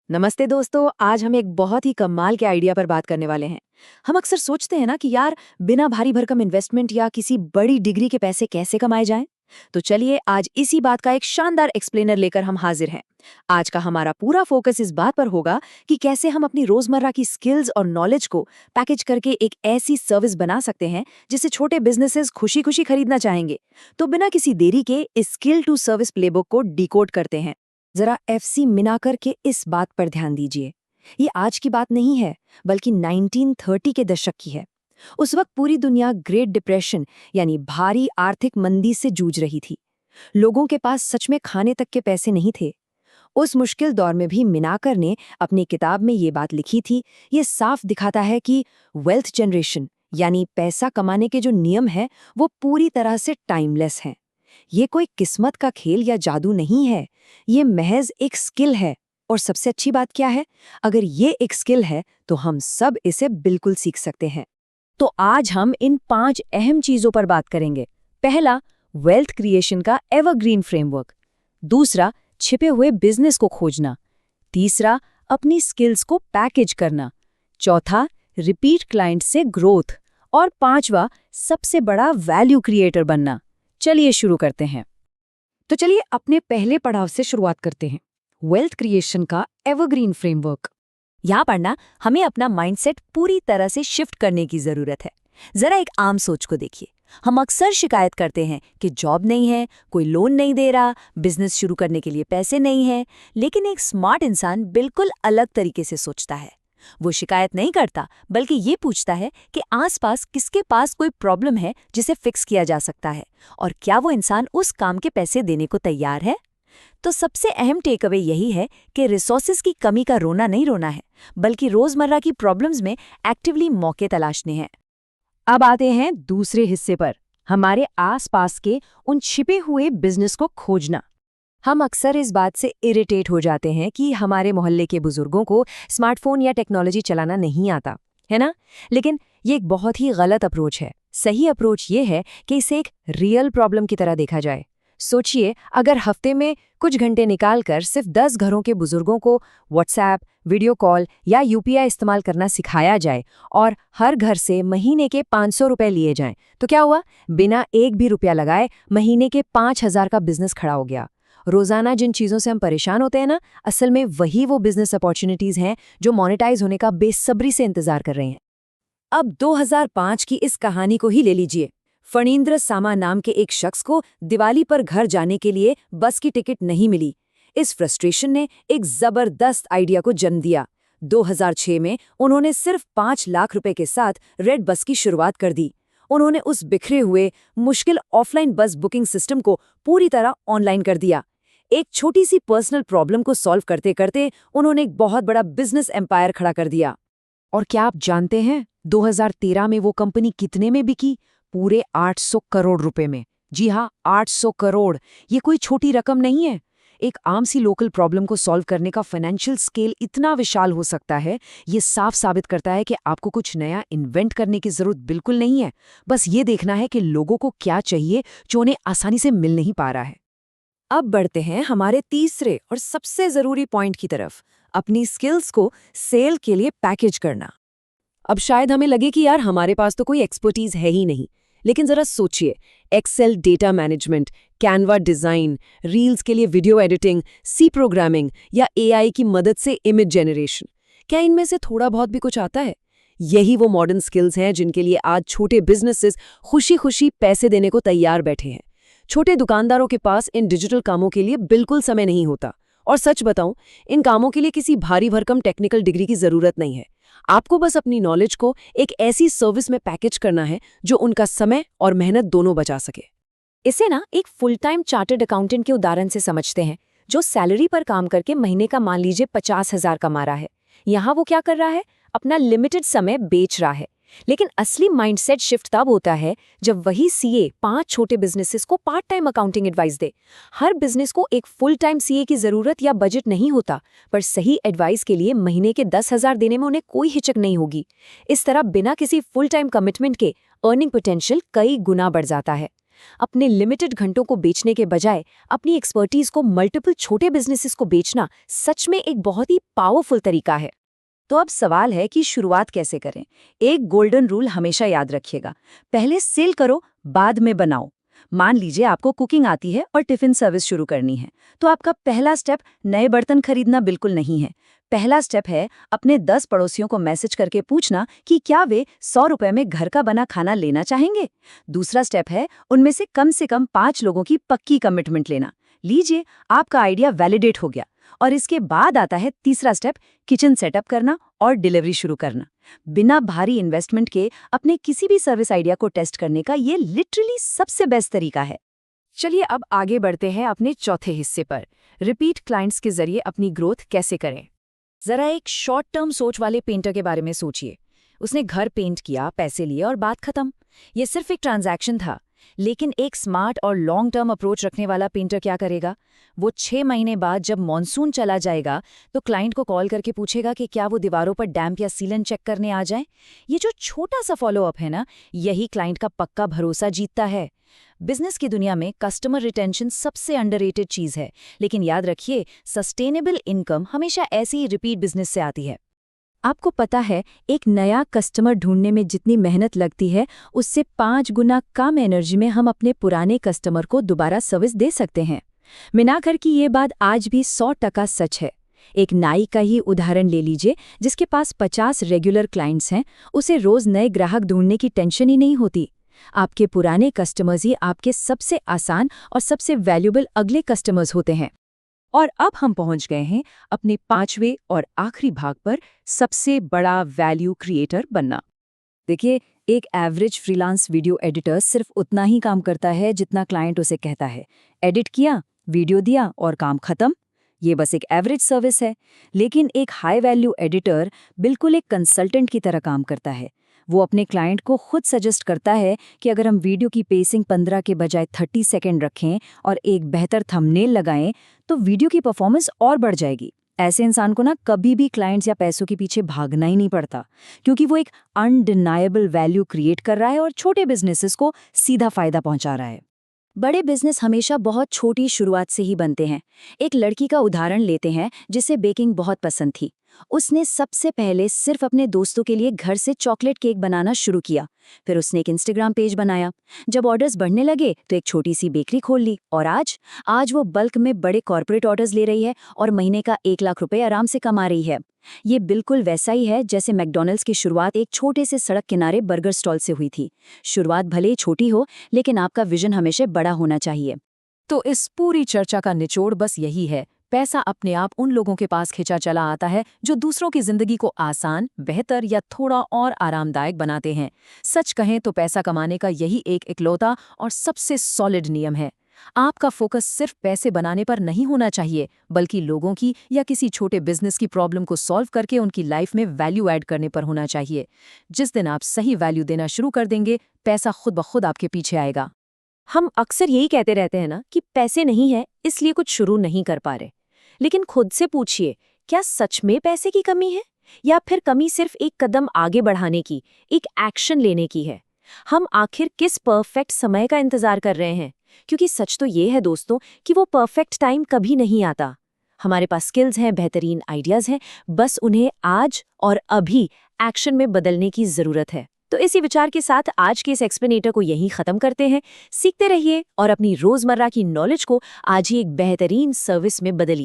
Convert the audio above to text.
नमस्ते दोस्तों। आज हम एक बहुत ही कमाल के आइडिया पर बात करने वाले हैं। हम अक्सर सोचते हैं ना कि यार बिना भारी भरकम इन्वेस्टमेंट या किसी बड़ी डिग्री के पैसे कैसे कमाए जाएं। तो चलिए आज इसी बात का एक शानदार एक्सप्लेनर लेकर हम हाजिर हैं। आज का हमारा पूरा फोकस इस बात पर होगा कि कैसे हम अपनी रोजमर्रा की स्किल्स और नॉलेज को पैकेज करके एक ऐसी सर्विस बना सकते हैं जिसे छोटे बिजनेसेस खुशी खुशी खरीदना चाहेंगे। तो बिना किसी देरी के इस स्किल टू सर्विस प्लेबुक को डिकोड करते हैं। जरा एफसी मिनाकर के इस बात पर ध्यान दीजिए। ये आज की बात नहीं है, बल्कि 1930 के दशक की है। उस वक्त पूरी दुनिया ग्रेट डिप्रेशन यानी भारी आर्थिक मंदी से जूझ रही थी। लोगों के पास सच में खाने तक के पैसे नहीं थे। उस मुश्किल दौर में भी मिनाकर ने अपनी किताब में ये बात लिखी थी। ये साफ दिखाता है कि वेल्थ जनरेशन यानी पैसा कमाने के जो नियम है वो पूरी तरह से टाइमलेस हैं। ये कोई किस्मत का खेल या जादू नहीं है, ये महज एक स्किल है। और सबसे अच्छी बात क्या है, अगर ये एक स्किल है तो हम सब इसे बिल्कुल सीख सकते हैं। तो आज हम इन 5 अहम चीजों पर बात करेंगे। पहला, वेल्थ क्रिएशन का एवरग्रीन फ्रेमवर्क। दूसरा, छिपे हुए बिजनेस को खोजना। तीसरा, अपनी स्किल्स को पैकेज करना। चौथा, रिपीट क्लाइंट से ग्रोथ। और पांचवा, सबसे बड़ा वैल्यू क्रिएटर बनना। चलिए शुरू करते हैं। तो चलिए अपने पहले पड़ाव से शुरुआत करते हैं, वेल्थ क्रिएशन का एवरग्रीन फ्रेमवर्क। यहाँ पर ना हमें अपना माइंडसेट पूरी तरह से शिफ्ट करने की जरूरत है। जरा एक आम सोच को देखिए। हम अक्सर शिकायत करते हैं कि जॉब नहीं है, कोई लोन नहीं दे रहा, बिजनेस शुरू करने के लिए पैसे नहीं है। लेकिन एक स्मार्ट इंसान बिल्कुल अलग तरीके से सोचता है। वो शिकायत नहीं करता, बल्कि ये पूछता है कि आसपास किसके पास कोई प्रॉब्लम है जिसे फिक्स किया जा सकता है, और क्या वो इंसान उस काम के पैसे देने को तैयार है। तो सबसे अहम टेक अवे यही है कि रिसोर्सेज की कमी का रोना नहीं रोना है, बल्कि रोजमर्रा की प्रॉब्लम्स में एक्टिवली मौके तलाशने हैं। अब आते हैं दूसरे हिस्से पर, हमारे आसपास के उन छिपे हुए बिजनेस को खोजना। हम अक्सर इस बात से इरिटेट हो जाते हैं कि हमारे मोहल्ले के बुजुर्गों को स्मार्टफोन या टेक्नोलॉजी चलाना नहीं आता, है ना? लेकिन ये एक बहुत ही गलत अप्रोच है। सही अप्रोच ये है कि इसे एक रियल प्रॉब्लम की तरह देखा जाए। सोचिए, अगर हफ्ते में कुछ घंटे निकालकर सिर्फ 10 घरों के बुजुर्गों को व्हाट्सएप, वीडियो कॉल या यूपीआई इस्तेमाल करना सिखाया जाए और हर घर से महीने के 500 रुपए लिए जाएं, तो क्या हुआ? बिना एक भी रुपया लगाए महीने के 5000 का बिजनेस खड़ा हो गया। रोजाना जिन चीजों से हम परेशान होते हैं ना, असल में वही वो बिजनेस अपॉर्चुनिटीज हैं जो मोनेटाइज होने का बेसब्री से इंतजार कर रहे हैं। अब 2005 की इस कहानी को ही ले लीजिए। फणींद्र सामा नाम के एक शख्स को दिवाली पर घर जाने के लिए बस की टिकट नहीं मिली। इस फ्रस्ट्रेशन ने एक जबरदस्त आइडिया को जन्म दिया। 2006 में उन्होंने सिर्फ 5 लाख रुपए के साथ रेड बस की शुरुआत कर दी। उन्होंने उस बिखरे हुए मुश्किल ऑफलाइन बस बुकिंग सिस्टम को पूरी तरह ऑनलाइन कर दिया। एक छोटी सी पर्सनल प्रॉब्लम को सॉल्व करते करते उन्होंने एक बहुत बड़ा बिजनेस एम्पायर खड़ा कर दिया। और क्या आप जानते हैं 2013 में वो कंपनी कितने में बिकी? पूरे 800 करोड़ रुपए में। जी हाँ, 800 करोड़। ये कोई छोटी रकम नहीं है। एक आम सी लोकल प्रॉब्लम को सॉल्व करने का फाइनेंशियल स्केल इतना विशाल हो सकता है, ये साफ साबित करता है कि आपको कुछ नया इन्वेंट करने की जरूरत बिल्कुल नहीं है। बस ये देखना है कि लोगों को क्या चाहिए जो उन्हें आसानी से मिल नहीं पा रहा है। अब बढ़ते हैं हमारे तीसरे और सबसे जरूरी पॉइंट की तरफ, अपनी स्किल्स को सेल के लिए पैकेज करना। अब शायद हमें लगे कि यार हमारे पास तो कोई एक्सपर्टीज है ही नहीं, लेकिन जरा सोचिए, Excel data management, Canva design, reels के लिए वीडियो एडिटिंग, सी प्रोग्रामिंग या एआई की मदद से इमेज जनरेशन, क्या इनमें से थोड़ा बहुत भी कुछ आता है? यही वो मॉडर्न स्किल्स हैं जिनके लिए आज छोटे बिजनेसेस खुशी खुशी पैसे देने को तैयार बैठे हैं। छोटे दुकानदारों के पास इन डिजिटल कामों के लिए बिल्कुल समय नहीं होता। और सच बताऊं, इन कामों के लिए किसी भारी भरकम टेक्निकल डिग्री की जरूरत नहीं है। आपको बस अपनी नॉलेज को एक ऐसी सर्विस में पैकेज करना है जो उनका समय और मेहनत दोनों बचा सके। इसे ना एक फुल टाइम चार्टर्ड अकाउंटेंट के उदाहरण से समझते हैं, जो सैलरी पर काम करके महीने का मान लीजिए 50,000 कमा रहा है। यहाँ वो क्या कर रहा है? अपना लिमिटेड समय बेच रहा है। लेकिन असली माइंडसेट शिफ्ट तब होता है जब वही सीए 5 छोटे बिजनेसेस को पार्ट टाइम अकाउंटिंग एडवाइस दे। हर बिजनेस को एक फुल टाइम सीए की जरूरत या बजट नहीं होता, पर सही एडवाइस के लिए महीने के 10,000 देने में उन्हें कोई हिचक नहीं होगी। इस तरह बिना किसी फुल टाइम कमिटमेंट के अर्निंग पोटेंशियल कई गुना बढ़ जाता है। अपने लिमिटेड घंटों को बेचने के बजाय अपनी एक्सपर्टीज को मल्टीपल छोटे बिजनेसेस को बेचना सच में एक बहुत ही पावरफुल तरीका है। तो अब सवाल है कि शुरुआत कैसे करें। एक गोल्डन रूल हमेशा याद रखिएगा, पहले सेल करो, बाद में बनाओ। मान लीजिए आपको कुकिंग आती है और टिफिन सर्विस शुरू करनी है, तो आपका पहला स्टेप नए बर्तन खरीदना बिल्कुल नहीं है। पहला स्टेप है अपने 10 पड़ोसियों को मैसेज करके पूछना कि क्या वे 100 रुपए में घर का बना खाना लेना चाहेंगे। दूसरा स्टेप है उनमें से कम 5 लोगों की पक्की कमिटमेंट लेना। लीजिए, आपका आइडिया वैलिडेट हो गया। और इसके बाद आता है तीसरा स्टेप, किचन सेटअप करना और डिलीवरी शुरू करना। बिना भारी इन्वेस्टमेंट के अपने किसी भी सर्विस आइडिया को टेस्ट करने का ये लिटरली सबसे बेस्ट तरीका है। चलिए अब आगे बढ़ते हैं अपने चौथे हिस्से पर, रिपीट क्लाइंट्स के जरिए अपनी ग्रोथ कैसे करें। जरा एक शॉर्ट टर्म सोच वाले पेंटर के बारे में सोचिए। उसने घर पेंट किया, पैसे लिए और बात खत्म। ये सिर्फ एक ट्रांजैक्शन था। लेकिन एक स्मार्ट और लॉन्ग टर्म अप्रोच रखने वाला पेंटर क्या करेगा? वो 6 महीने बाद जब मॉनसून चला जाएगा तो क्लाइंट को कॉल करके पूछेगा कि क्या वो दीवारों पर डैम्प या सीलन चेक करने आ जाएं। ये जो छोटा सा फॉलोअप है ना, यही क्लाइंट का पक्का भरोसा जीतता है। बिजनेस की दुनिया में कस्टमर रिटेंशन सबसे अंडररेटेड चीज है, लेकिन याद रखिए, सस्टेनेबल इनकम हमेशा ऐसे ही रिपीट बिजनेस से आती है। आपको पता है, एक नया कस्टमर ढूंढने में जितनी मेहनत लगती है, उससे 5 गुना कम एनर्जी में हम अपने पुराने कस्टमर को दोबारा सर्विस दे सकते हैं। मिनाकर की ये बात आज भी 100% सच है। एक नाई का ही उदाहरण ले लीजिए, जिसके पास 50 रेगुलर क्लाइंट्स हैं। उसे रोज नए ग्राहक ढूंढने की टेंशन ही नहीं होती। आपके पुराने कस्टमर्स ही आपके सबसे आसान और सबसे वैल्यूबल अगले कस्टमर्स होते हैं। और अब हम पहुंच गए हैं अपने 5वें और आखिरी भाग पर, सबसे बड़ा वैल्यू क्रिएटर बनना। देखिए, एक एवरेज फ्रीलांस वीडियो एडिटर सिर्फ उतना ही काम करता है जितना क्लाइंट उसे कहता है। एडिट किया, वीडियो दिया और काम खत्म। ये बस एक एवरेज सर्विस है। लेकिन एक हाई वैल्यू एडिटर बिल्कुल एक कंसल्टेंट की तरह काम करता है। वो अपने क्लाइंट को खुद सजेस्ट करता है कि अगर हम वीडियो की पेसिंग 15 के बजाय 30 सेकंड रखें और एक बेहतर थंबनेल लगाएं तो वीडियो की परफॉर्मेंस और बढ़ जाएगी। ऐसे इंसान को ना कभी भी क्लाइंट्स या पैसों के पीछे भागना ही नहीं पड़ता, क्योंकि वो एक अनडिनायबल वैल्यू क्रिएट कर रहा है और छोटे बिजनेसेस को सीधा फायदा पहुंचा रहा है। बड़े बिजनेस हमेशा बहुत छोटी शुरुआत से ही बनते हैं। एक लड़की का उदाहरण लेते हैं जिसे बेकिंग बहुत पसंद थी। उसने सबसे पहले सिर्फ अपने दोस्तों के लिए घर से चॉकलेट केक बनाना शुरू किया। फिर उसने एक इंस्टाग्राम पेज बनाया। जब ऑर्डर्स बढ़ने लगे तो एक छोटी सी बेकरी खोल ली और आज वो बल्क में बड़े कॉर्पोरेट ऑर्डर्स ले रही है और महीने का 1 लाख रुपए आराम से कमा रही है। ये बिल्कुल वैसा ही है जैसे मैकडॉनल्ड्स की शुरुआत एक छोटे से सड़क किनारे बर्गर स्टॉल से हुई थी। शुरुआत भले ही छोटी हो, लेकिन आपका विजन हमेशा बड़ा होना चाहिए। तो इस पूरी चर्चा का निचोड़ बस यही है, पैसा अपने आप उन लोगों के पास खिंचा चला आता है जो दूसरों की जिंदगी को आसान, बेहतर या थोड़ा और आरामदायक बनाते हैं। सच कहें तो पैसा कमाने का यही एक इकलौता और सबसे सॉलिड नियम है। आपका फोकस सिर्फ पैसे बनाने पर नहीं होना चाहिए, बल्कि लोगों की या किसी छोटे बिजनेस की प्रॉब्लम को सॉल्व करके उनकी लाइफ में वैल्यू ऐड करने पर होना चाहिए। जिस दिन आप सही वैल्यू देना शुरू कर देंगे, पैसा खुद ब खुद आपके पीछे आएगा। हम अक्सर यही कहते रहते हैं ना कि पैसे नहीं है इसलिए कुछ शुरू नहीं कर पा रहे। लेकिन खुद से पूछिए, क्या सच में पैसे की कमी है, या फिर कमी सिर्फ एक कदम आगे बढ़ाने की, एक एक्शन लेने की है? हम आखिर किस परफेक्ट समय का इंतजार कर रहे हैं? क्योंकि सच तो ये है दोस्तों कि वो परफेक्ट टाइम कभी नहीं आता। हमारे पास स्किल्स हैं, बेहतरीन आइडियाज हैं, बस उन्हें आज और अभी एक्शन में बदलने की जरूरत है। तो इसी विचार के साथ आज के इस एक्सप्लेनेटर को यहीं खत्म करते हैं। सीखते रहिए और अपनी रोजमर्रा की नॉलेज को आज ही एक बेहतरीन सर्विस में बदलिए।